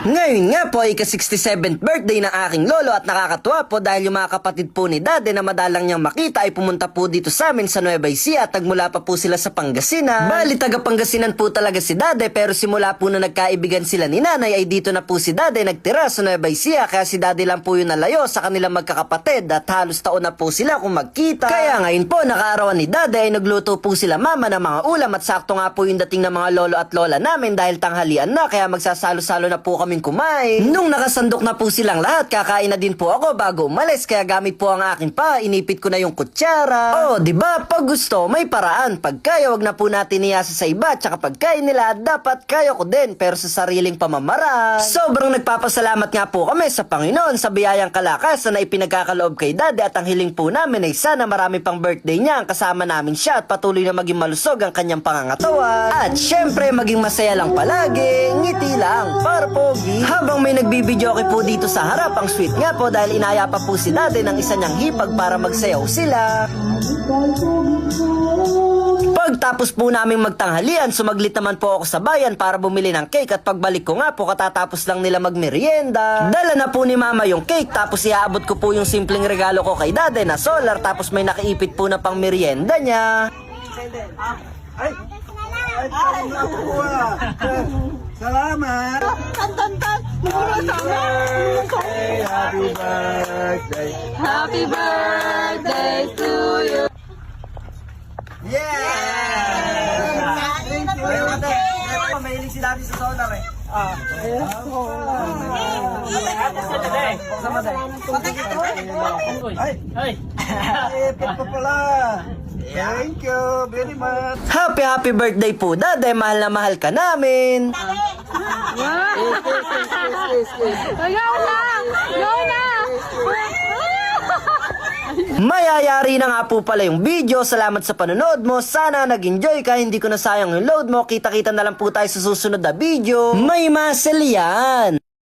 Ngayon nga po ay ka-67th birthday ng aking lolo at nakakatuwa po dahil yung mga kapatid po ni Dade na madalang niyang makita ay pumunta po dito sa amin sa Nueva Ecija at nagmula pa po sila sa Pangasinan. Bali taga Pangasinan po talaga si Dade pero simula po na nagkaibigan sila ni nanay ay dito na po si Dade nagtira sa Nueva Ecija kaya si Dade lang po yung nalayo sa kanilang magkakapatid at halos taon na po sila kung magkita. Kaya ngayon po nakaarawan ni Dade ay nagluto po sila mama ng mga ulam at sakto nga po yung dating ng mga lolo at lola namin dahil tanghalian na kaya magsasalo-salo na po kaming kumain. Nung nakasandok na po silang lahat, kakain na din po ako bago umalis kaya gamit po ang akin pa, inipit ko na yung kutsara. Oh, di ba? Pag gusto, may paraan. Pag kaya, wag na po natin iyasa sa iba, tsaka pag kaya nila, dapat kaya ko din, pero sa sariling pamamaraan. Sobrang nagpapasalamat nga po kami sa Panginoon sa biyayang kalakasan na ipinagkakaloob kay Dade at ang hiling po namin ay sana marami pang birthday niya ang kasama namin siya at patuloy na maging malusog ang kanyang pangangatawan. At syempre, maging masaya lang palagi, ngiti lang, para pogi. Habang may nagbibidyoke po dito sa harap, ang sweet nga po dahil inaya pa po si Dade ng isa niyang hipag para magsayaw sila. Pagtapos po naming magtanghalian, sumaglit naman po ako sa bayan para bumili ng cake at pagbalik ko nga po katatapos lang nila magmerienda. Dala na po ni mama yung cake tapos iaabot ko po yung simpleng regalo ko kay Dade na solar tapos may nakaipit po na pang merienda niya. Ay, salamat! Happy birthday! Happy birthday to you! Yeah! Thank you! Mahilig si Daddy sa solar eh. Ay! Ipit pa pala! Thank you very much! Happy birthday po Dade, mahal na mahal ka namin. Go na! Go na! Mayayari na nga po pala yung video. Salamat sa panonood mo. Sana nag-enjoy ka. Hindi ko na sayang yung load mo. Kita-kita na lang po tayo sa susunod na video. May muscle yan!